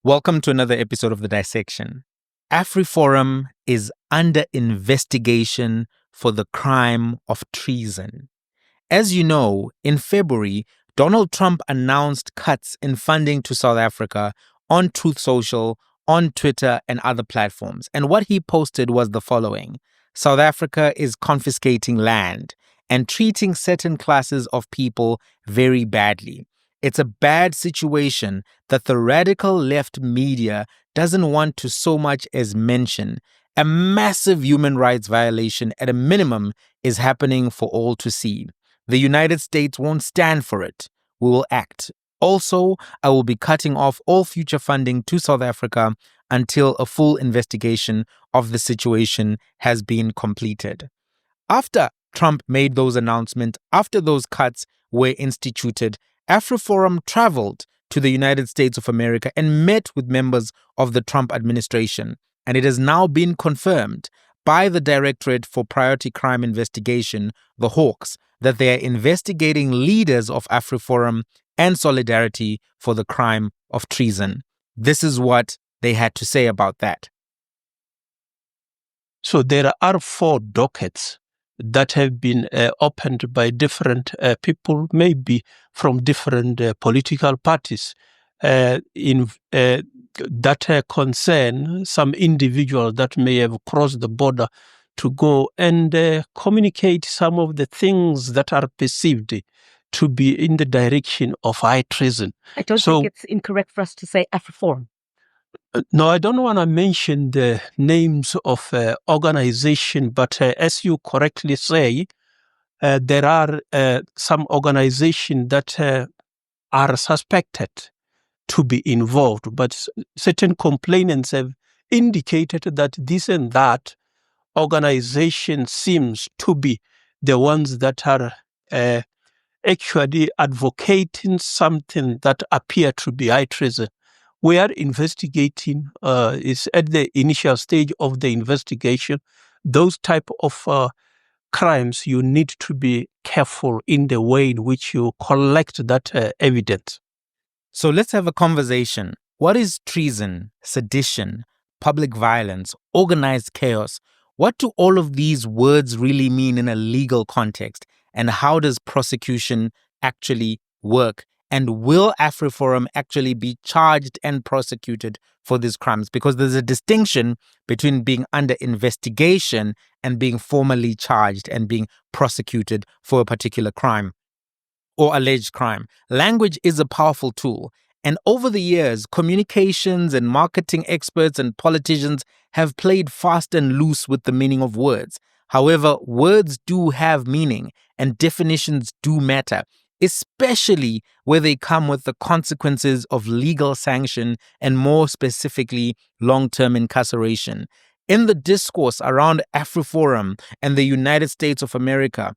Welcome to another episode of The Dissection. Afriforum is under investigation for the crime of treason. As you know, in February, Donald Trump announced cuts in funding to South Africa on Truth Social, on Twitter, and other platforms. And what he posted was the following: South Africa is confiscating land and treating certain classes of people very badly. It's a bad situation that the radical left media doesn't want to so much as mention. A massive human rights violation at a minimum is happening for all to see. The United States won't stand for it. We will act. Also, I will be cutting off all future funding to South Africa until a full investigation of the situation has been completed. After Trump made those announcements, after those cuts were instituted, Afriforum traveled to the United States of America and met with members of the Trump administration. And it has now been confirmed by the Directorate for Priority Crime Investigation, the Hawks, that they are investigating leaders of Afriforum and Solidarity for the crime of treason. This is what they had to say about that. So there are 4 dockets that have been opened by different people, maybe from different political parties, that concern some individuals that may have crossed the border to go and communicate some of the things that are perceived to be in the direction of high treason. I don't think it's incorrect for us to say Afriforum. No, I don't want to mention the names of organization, but as you correctly say, there are some organizations that are suspected to be involved, but certain complainants have indicated that this and that organization seems to be the ones that are actually advocating something that appear to be high treason. We are investigating, is at the initial stage of the investigation. Those type of crimes, you need to be careful in the way in which you collect that evidence. So let's have a conversation. What is treason, sedition, public violence, organized chaos? What do all of these words really mean in a legal context? And how does prosecution actually work? And will Afriforum actually be charged and prosecuted for these crimes? Because there's a distinction between being under investigation and being formally charged and being prosecuted for a particular crime or alleged crime. Language is a powerful tool. And over the years, communications and marketing experts and politicians have played fast and loose with the meaning of words. However, words do have meaning and definitions do matter, especially where they come with the consequences of legal sanction and, more specifically, long-term incarceration. In the discourse around Afriforum and the United States of America,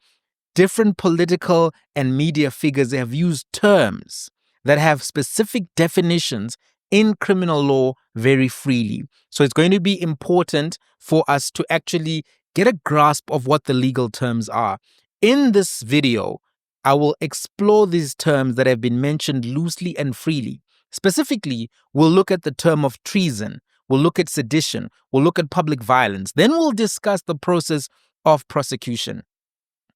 different political and media figures have used terms that have specific definitions in criminal law very freely. So it's going to be important for us to actually get a grasp of what the legal terms are. In this video, I will explore these terms that have been mentioned loosely and freely. Specifically, we'll look at the term of treason, we'll look at sedition, we'll look at public violence, then we'll discuss the process of prosecution.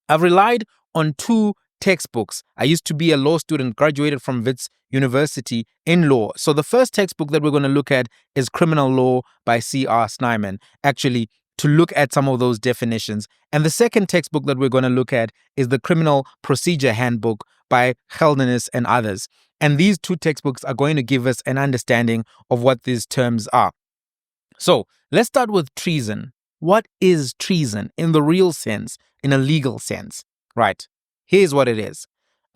I've relied on 2 textbooks. I used to be a law student, graduated from Wits University in law. So the first textbook that we're going to look at is Criminal Law by C.R. Snyman, actually to look at some of those definitions. And the second textbook that we're going to look at is the Criminal Procedure Handbook by Geldenis and others. And these 2 textbooks are going to give us an understanding of what these terms are. So let's start with treason. What is treason in the real sense, in a legal sense? Right. Here's what it is.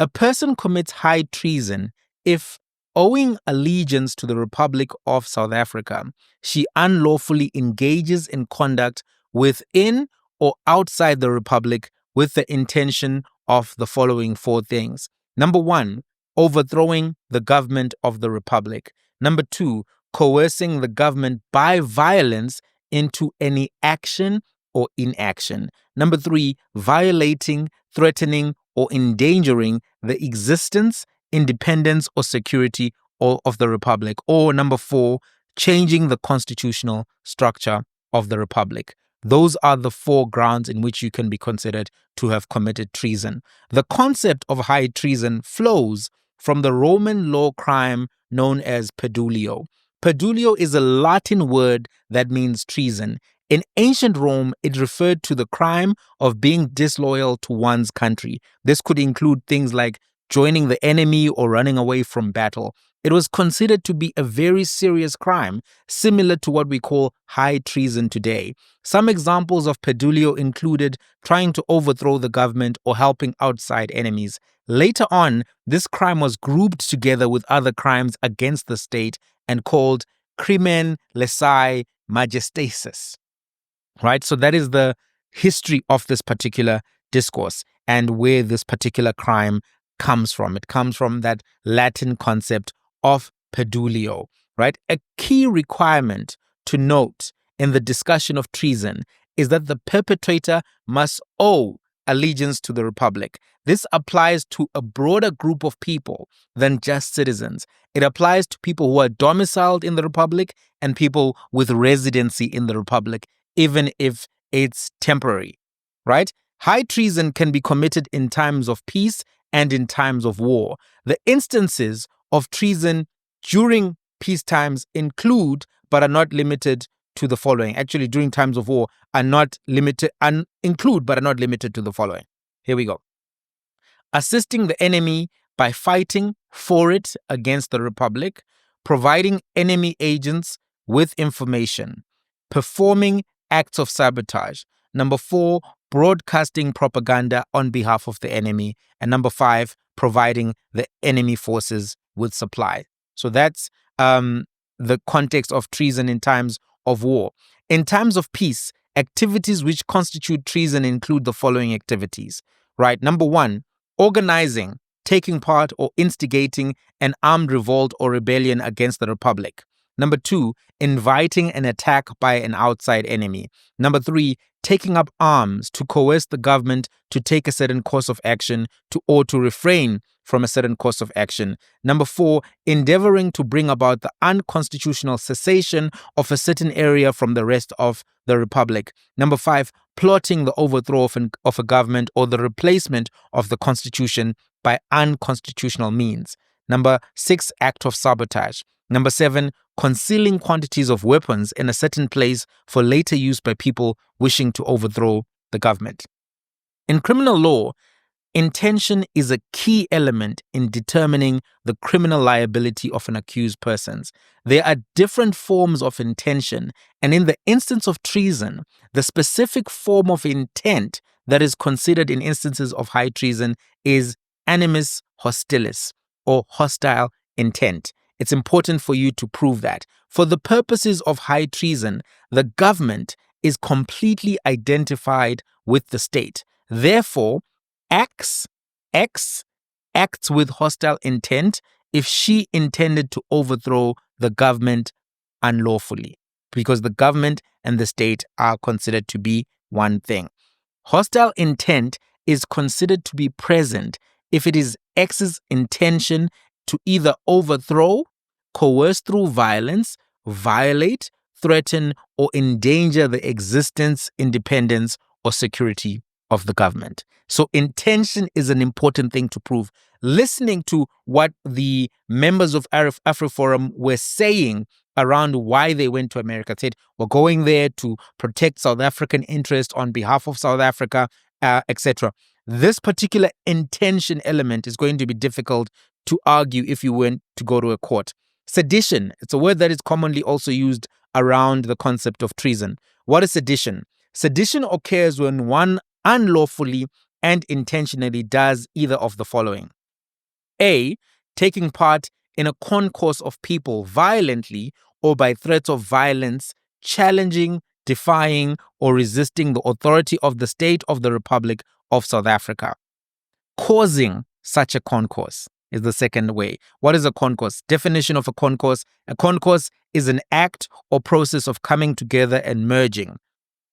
A person commits high treason if, owing allegiance to the Republic of South Africa, she unlawfully engages in conduct within or outside the Republic with the intention of the following 4 things. Number 1, overthrowing the government of the Republic. Number 2, coercing the government by violence into any action or inaction. Number 3, violating, threatening, or endangering the existence, independence, or security of the republic. Or number 4, changing the constitutional structure of the republic. Those are the 4 grounds in which you can be considered to have committed treason. The concept of high treason flows from the Roman law crime known as pedulio. Pedulio is a Latin word that means treason. In ancient Rome, it referred to the crime of being disloyal to one's country. This could include things like joining the enemy or running away from battle. It was considered to be a very serious crime, similar to what we call high treason today. Some examples of pedulio included trying to overthrow the government or helping outside enemies. Later on, this crime was grouped together with other crimes against the state and called crimen lese majestatis. Right? So that is the history of this particular discourse and where this particular crime comes from. It comes from that Latin concept of pedulio, right? A key requirement to note in the discussion of treason is that the perpetrator must owe allegiance to the republic. This applies to a broader group of people than just citizens. It applies to people who are domiciled in the republic and people with residency in the republic, even if it's temporary, right? High treason can be committed in times of peace and in times of war. The instances of treason during peace times include, but are not limited to the following. Actually, during times of war include, but are not limited to the following. Here we go. Assisting the enemy by fighting for it against the republic, providing enemy agents with information, performing acts of sabotage. Number 4, broadcasting propaganda on behalf of the enemy. And number 5, providing the enemy forces with supply. So that's the context of treason in times of war. In times of peace, activities which constitute treason include the following activities, right? Number 1, organizing, taking part or instigating an armed revolt or rebellion against the republic. Number 2, inviting an attack by an outside enemy. Number 3, taking up arms to coerce the government to take a certain course of action or to refrain from a certain course of action. Number 4, endeavoring to bring about the unconstitutional cessation of a certain area from the rest of the republic. Number 5, plotting the overthrow of a government or the replacement of the constitution by unconstitutional means. Number 6, act of sabotage. Number 7, concealing quantities of weapons in a certain place for later use by people wishing to overthrow the government. In criminal law, intention is a key element in determining the criminal liability of an accused person. There are different forms of intention, and in the instance of treason, the specific form of intent that is considered in instances of high treason is animus hostilis, or hostile intent. It's important for you to prove that. For the purposes of high treason, the government is completely identified with the state. Therefore, X acts with hostile intent if she intended to overthrow the government unlawfully, because the government and the state are considered to be one thing. Hostile intent is considered to be present if it is X's intention to either overthrow, coerce through violence, violate, threaten, or endanger the existence, independence, or security of the government. So intention is an important thing to prove. Listening to what the members of Afriforum were saying around why they went to America, said, we're going there to protect South African interest on behalf of South Africa, etc. This particular intention element is going to be difficult to argue if you went to go to a court. Sedition, it's a word that is commonly also used around the concept of treason. What is sedition? Sedition occurs when one unlawfully and intentionally does either of the following. A, taking part in a concourse of people violently or by threats of violence, challenging, defying, or resisting the authority of the state of the Republic of South Africa. Causing such a concourse is the second way. What is a concourse? Definition of a concourse. A concourse is an act or process of coming together and merging,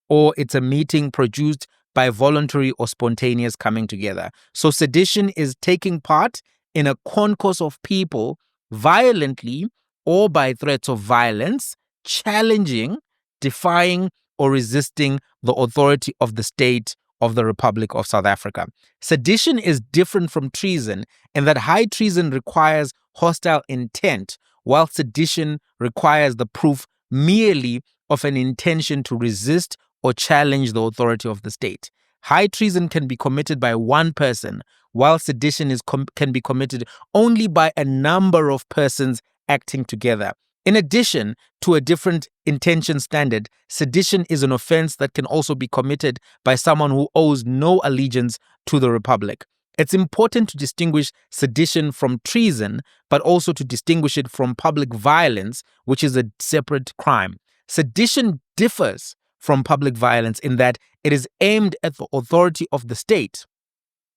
or it's a meeting produced by voluntary or spontaneous coming together. So sedition is taking part in a concourse of people violently or by threats of violence, challenging, defying, or resisting the authority of the state of the Republic of South Africa. Sedition is different from treason in that high treason requires hostile intent, while sedition requires the proof merely of an intention to resist or challenge the authority of the state. High treason can be committed by one person, while sedition can be committed only by a number of persons acting together. In addition to a different intention standard, sedition is an offense that can also be committed by someone who owes no allegiance to the Republic. It's important to distinguish sedition from treason, but also to distinguish it from public violence, which is a separate crime. Sedition differs from public violence in that it is aimed at the authority of the state,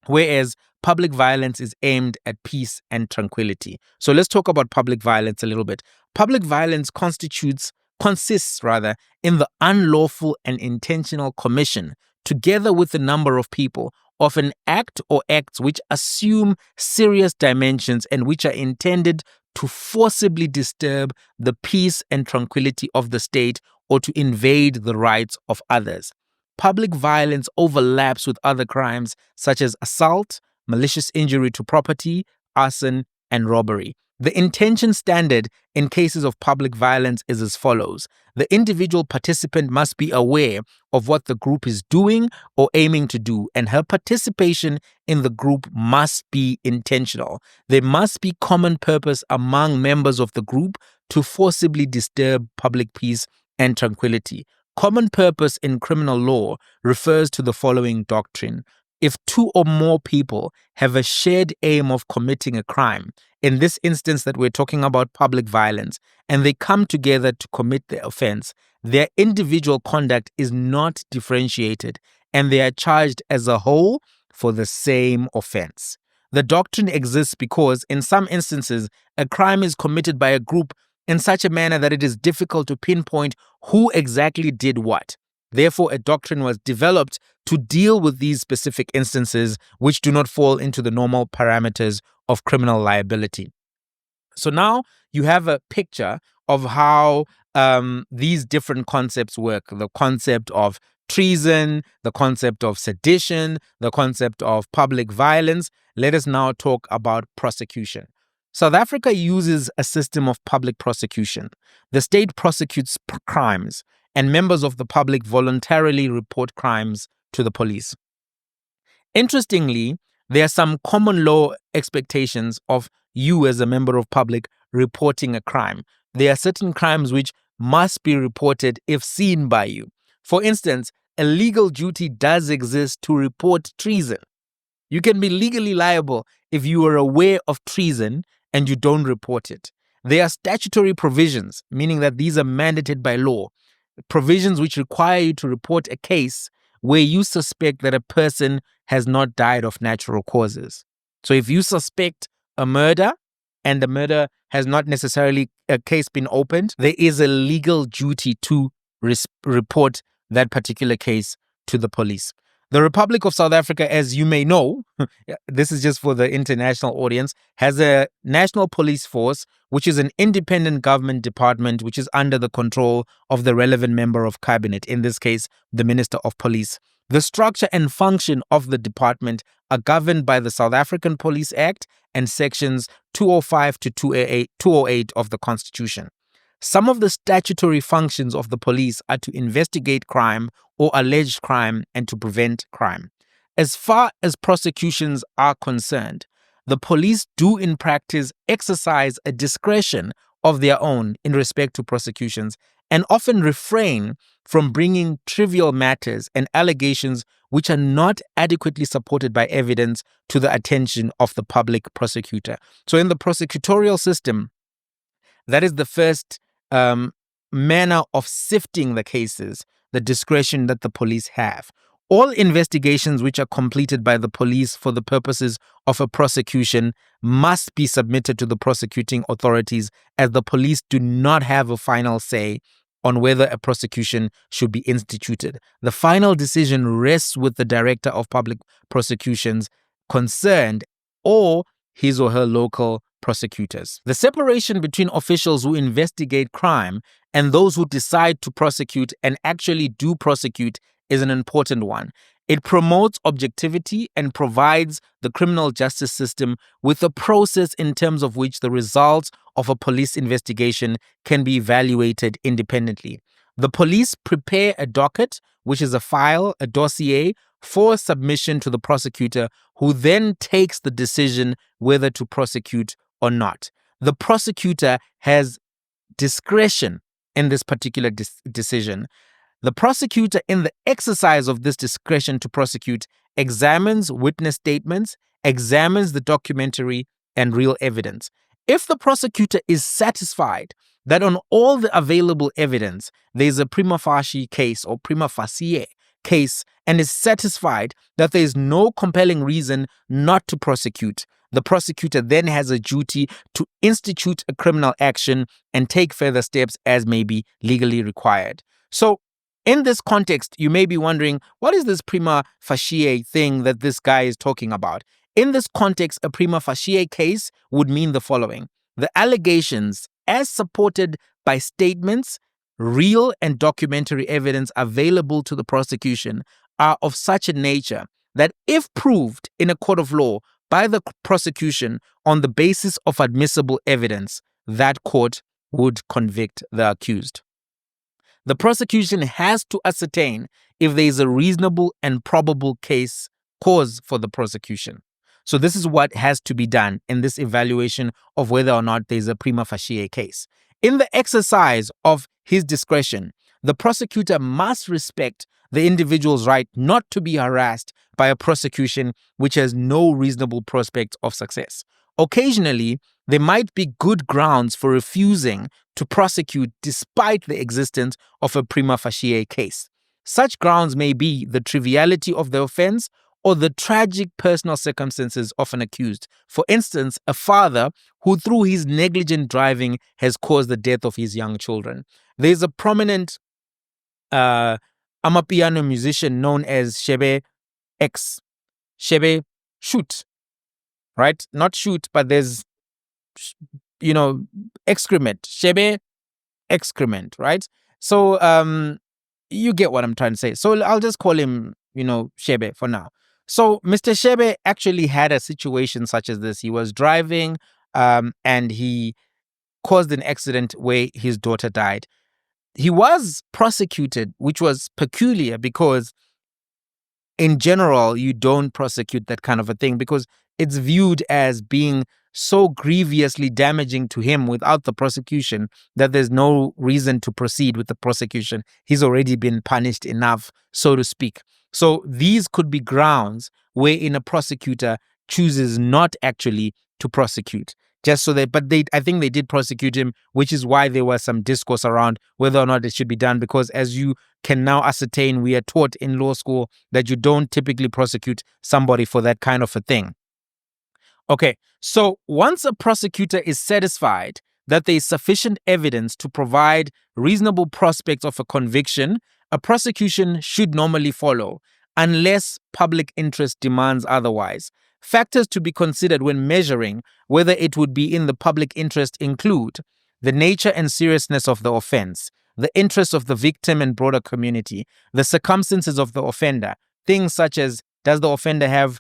whereas public violence is aimed at peace and tranquility. So let's talk about public violence a little bit. Public violence consists in the unlawful and intentional commission, together with a number of people, of an act or acts which assume serious dimensions and which are intended to forcibly disturb the peace and tranquility of the state or to invade the rights of others. Public violence overlaps with other crimes such as assault, malicious injury to property, arson, and robbery. The intention standard in cases of public violence is as follows. The individual participant must be aware of what the group is doing or aiming to do, and her participation in the group must be intentional. There must be common purpose among members of the group to forcibly disturb public peace and tranquility. Common purpose in criminal law refers to the following doctrine. If two or more people have a shared aim of committing a crime, in this instance that we're talking about public violence, and they come together to commit the offense, their individual conduct is not differentiated, and they are charged as a whole for the same offense. The doctrine exists because, in some instances, a crime is committed by a group in such a manner that it is difficult to pinpoint who exactly did what. Therefore, a doctrine was developed to deal with these specific instances which do not fall into the normal parameters of criminal liability. So now you have a picture of how these different concepts work. The concept of treason, the concept of sedition, the concept of public violence. Let us now talk about prosecution. South Africa uses a system of public prosecution. The state prosecutes crimes, and members of the public voluntarily report crimes to the police. Interestingly, there are some common law expectations of you as a member of public reporting a crime. There are certain crimes which must be reported if seen by you. For instance, a legal duty does exist to report treason. You can be legally liable if you are aware of treason and you don't report it. There are statutory provisions, meaning that these are mandated by law, provisions which require you to report a case where you suspect that a person has not died of natural causes. So if you suspect a murder and the murder has not necessarily a case been opened, there is a legal duty to report that particular case to the police. The Republic of South Africa, as you may know, this is just for the international audience, has a national police force, which is an independent government department, which is under the control of the relevant member of cabinet, in this case, the Minister of Police. The structure and function of the department are governed by the South African Police Act and sections 205 to 208 of the Constitution. Some of the statutory functions of the police are to investigate crime or alleged crime and to prevent crime. As far as prosecutions are concerned, the police do in practice exercise a discretion of their own in respect to prosecutions and often refrain from bringing trivial matters and allegations which are not adequately supported by evidence to the attention of the public prosecutor. So in the prosecutorial system, that is the first manner of sifting the cases, the discretion that the police have. All investigations which are completed by the police for the purposes of a prosecution must be submitted to the prosecuting authorities, as the police do not have a final say on whether a prosecution should be instituted. The final decision rests with the Director of Public Prosecutions concerned or his or her local prosecutors. The separation between officials who investigate crime and those who decide to prosecute and actually do prosecute is an important one. It promotes objectivity and provides the criminal justice system with a process in terms of which the results of a police investigation can be evaluated independently. The police prepare a docket, which is a file, a dossier, for submission to the prosecutor, who then takes the decision whether to prosecute or not. The prosecutor has discretion in this particular decision. The prosecutor, in the exercise of this discretion to prosecute, examines witness statements, examines the documentary and real evidence. If the prosecutor is satisfied that on all the available evidence there is a prima facie case or prima facie case and is satisfied that there is no compelling reason not to prosecute, the prosecutor then has a duty to institute a criminal action and take further steps as may be legally required. So, in this context, you may be wondering, what is this prima facie thing that this guy is talking about? In this context, a prima facie case would mean the following. The allegations, as supported by statements, real and documentary evidence available to the prosecution, are of such a nature that if proved in a court of law by the prosecution on the basis of admissible evidence, that court would convict the accused. The prosecution has to ascertain if there is a reasonable and probable cause for the prosecution. So this is what has to be done in this evaluation of whether or not there is a prima facie case. In the exercise of his discretion, the prosecutor must respect the individual's right not to be harassed by a prosecution which has no reasonable prospect of success. Occasionally, there might be good grounds for refusing to prosecute despite the existence of a prima facie case. Such grounds may be the triviality of the offense or the tragic personal circumstances of an accused. For instance, a father who through his negligent driving has caused the death of his young children. There's a prominent amapiano musician known as Shebe X. Shebe Shoot. Right? Not shoot, but there's, excrement. Shebe excrement, right? So you get what I'm trying to say. So I'll just call him, Shebe for now. So Mr. Shebe actually had a situation such as this. He was driving and he caused an accident where his daughter died. He was prosecuted, which was peculiar because in general, you don't prosecute that kind of a thing because it's viewed as being so grievously damaging to him without the prosecution that there's no reason to proceed with the prosecution. He's already been punished enough, so to speak. So these could be grounds wherein a prosecutor chooses not actually to prosecute. I think they did prosecute him, which is why there was some discourse around whether or not it should be done, because as you can now ascertain, we are taught in law school that you don't typically prosecute somebody for that kind of a thing. Okay, so once a prosecutor is satisfied that there is sufficient evidence to provide reasonable prospects of a conviction, a prosecution should normally follow, unless public interest demands otherwise. Factors to be considered when measuring whether it would be in the public interest include the nature and seriousness of the offense, the interests of the victim and broader community, the circumstances of the offender, things such as does the offender have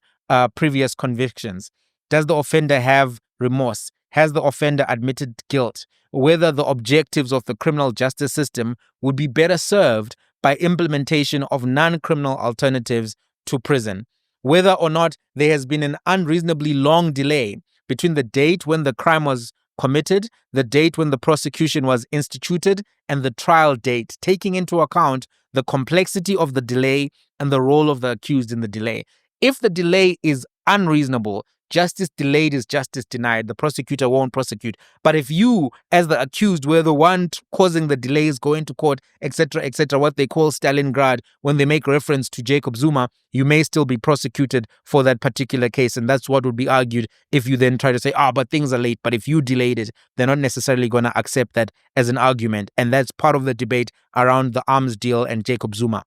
previous convictions, does the offender have remorse, has the offender admitted guilt, whether the objectives of the criminal justice system would be better served by implementation of non-criminal alternatives to prison, whether or not there has been an unreasonably long delay between the date when the crime was committed, the date when the prosecution was instituted, and the trial date, taking into account the complexity of the delay and the role of the accused in the delay. If the delay is unreasonable, justice delayed is justice denied. The prosecutor won't prosecute. But if you, as the accused, were the one causing the delays, going to court, etc., what they call Stalingrad, when they make reference to Jacob Zuma, you may still be prosecuted for that particular case. And that's what would be argued if you then try to say, but things are late. But if you delayed it, they're not necessarily going to accept that as an argument. And that's part of the debate around the arms deal and Jacob Zuma.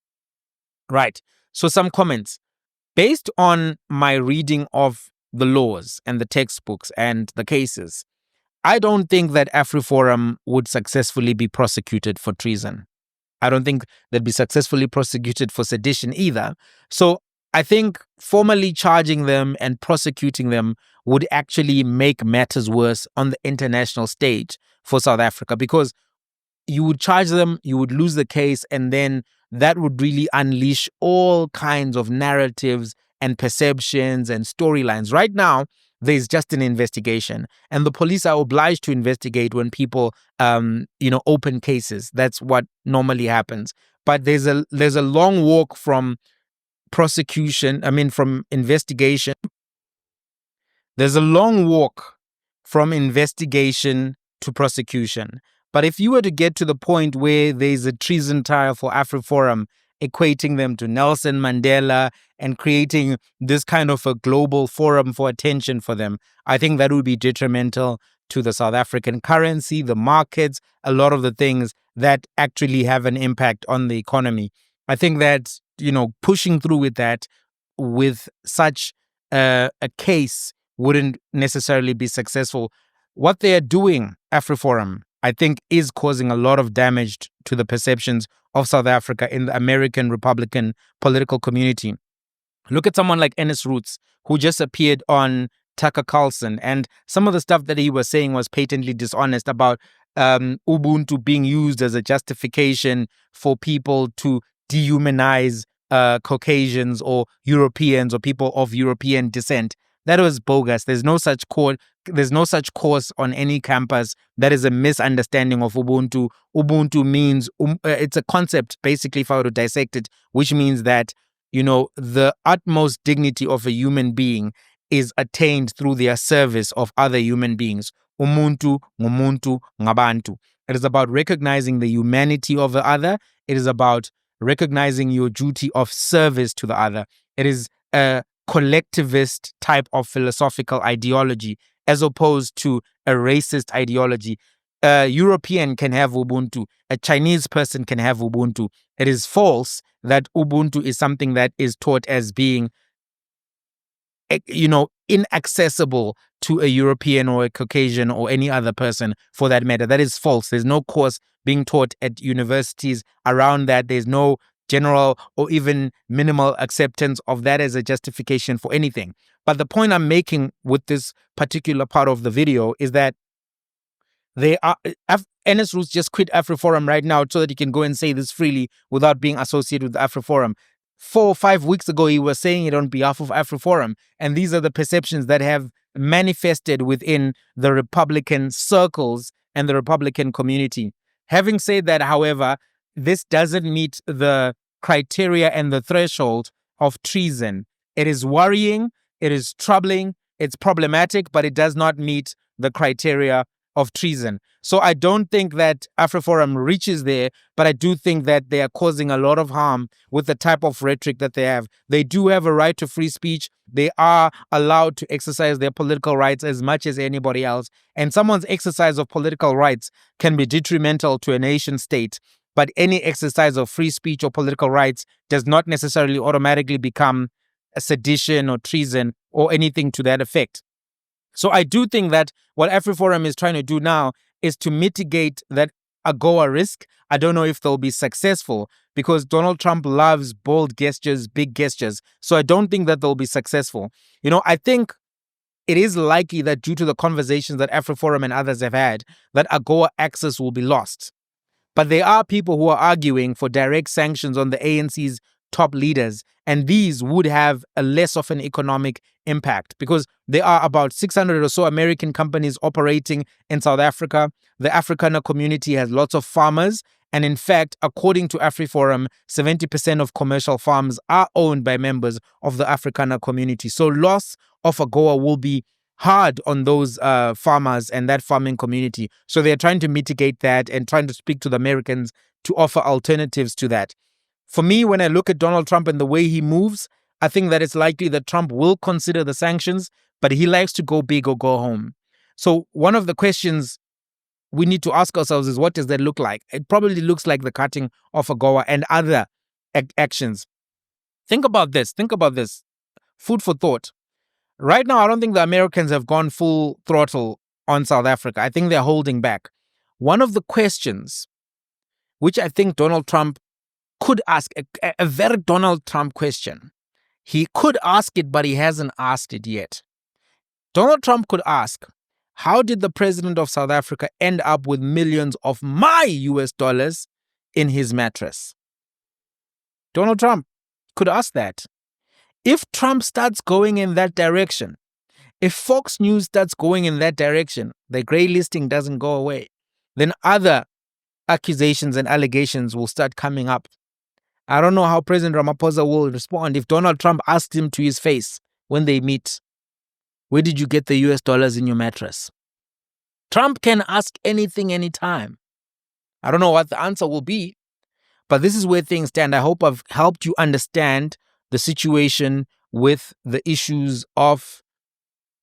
Right. So some comments. Based on my reading of the laws and the textbooks and the cases, I don't think that Afriforum would successfully be prosecuted for treason. I don't think they'd be successfully prosecuted for sedition either. So I think formally charging them and prosecuting them would actually make matters worse on the international stage for South Africa, because you would charge them, you would lose the case, and then that would really unleash all kinds of narratives and perceptions and storylines. Right now, there's just an investigation, and the police are obliged to investigate when people, open cases. That's what normally happens. But there's a long walk from prosecution. From investigation. There's a long walk from investigation to prosecution. But if you were to get to the point where there's a treason trial for Afriforum, equating them to Nelson Mandela and creating this kind of a global forum for attention for them, I think that would be detrimental to the South African currency, the markets, a lot of the things that actually have an impact on the economy. I think that, pushing through with that, with such a case, wouldn't necessarily be successful. What they are doing, Afriforum, I think, is causing a lot of damage to the perceptions of South Africa in the American Republican political community. Look at someone like Ennis Roots, who just appeared on Tucker Carlson, and some of the stuff that he was saying was patently dishonest about Ubuntu being used as a justification for people to dehumanize Caucasians or Europeans or people of European descent. That was bogus. There's no such course on any campus. That is a misunderstanding of Ubuntu. Ubuntu means it's a concept, basically, if I were to dissect it, which means that the utmost dignity of a human being is attained through their service of other human beings. Umuntu, ngumuntu, ngabantu. It is about recognizing the humanity of the other. It is about recognizing your duty of service to the other. It is a collectivist type of philosophical ideology as opposed to a racist ideology. A European can have Ubuntu. A Chinese person can have Ubuntu. It is false that Ubuntu is something that is taught as being, inaccessible to a European or a Caucasian or any other person for that matter. That is false. There's no course being taught at universities around that. There's no general or even minimal acceptance of that as a justification for anything. But the point I'm making with this particular part of the video is that Ennis Roots just quit Afriforum right now so that he can go and say this freely without being associated with the Afriforum. 4 or 5 weeks ago, he was saying it on behalf of Afriforum. And these are the perceptions that have manifested within the Republican circles and the Republican community. Having said that, however, this doesn't meet the criteria and the threshold of treason. It is worrying, it is troubling, it's problematic, but it does not meet the criteria of treason. So I don't think that Afriforum reaches there, but I do think that they are causing a lot of harm with the type of rhetoric that they have. They do have a right to free speech. They are allowed to exercise their political rights as much as anybody else. And someone's exercise of political rights can be detrimental to a nation state. But any exercise of free speech or political rights does not necessarily automatically become a sedition or treason or anything to that effect. So I do think that what Afriforum is trying to do now is to mitigate that AGOA risk. I don't know if they'll be successful because Donald Trump loves bold gestures, big gestures. So I don't think that they'll be successful. I think it is likely that due to the conversations that Afriforum and others have had, that AGOA access will be lost. But there are people who are arguing for direct sanctions on the ANC's top leaders, and these would have a less of an economic impact because there are about 600 or so American companies operating in South Africa. The Afrikaner community has lots of farmers, and in fact, according to Afriforum, 70% of commercial farms are owned by members of the Afrikaner community. So loss of AGOA will be hard on those farmers and that farming community. So they're trying to mitigate that and trying to speak to the Americans to offer alternatives to that. For me, when I look at Donald Trump and the way he moves, I think that it's likely that Trump will consider the sanctions, but he likes to go big or go home. So one of the questions we need to ask ourselves is, what does that look like? It probably looks like the cutting of AGOA and other actions. Think about this. Food for thought. Right now, I don't think the Americans have gone full throttle on South Africa. I think they're holding back. One of the questions which I think Donald Trump could ask, a very Donald Trump question. He could ask it, but he hasn't asked it yet. Donald Trump could ask, how did the president of South Africa end up with millions of my US dollars in his mattress? Donald Trump could ask that. If Trump starts going in that direction, if Fox News starts going in that direction, the gray listing doesn't go away, then other accusations and allegations will start coming up. I don't know how President Ramaphosa will respond if Donald Trump asks him to his face when they meet, where did you get the US dollars in your mattress? Trump can ask anything, anytime. I don't know what the answer will be, but this is where things stand. I hope I've helped you understand the situation with the issues of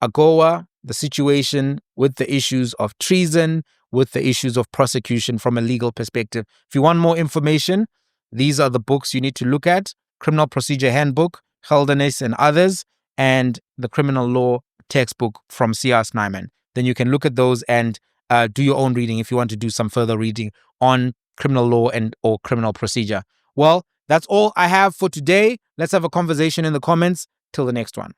AGOA, the situation with the issues of treason, with the issues of prosecution from a legal perspective. If you want more information, these are the books you need to look at: Criminal Procedure Handbook, Geldenis and others, and the Criminal Law textbook from C.R. Snyman. Then you can look at those and do your own reading if you want to do some further reading on criminal law and or criminal procedure. Well, that's all I have for today. Let's have a conversation in the comments. Till the next one.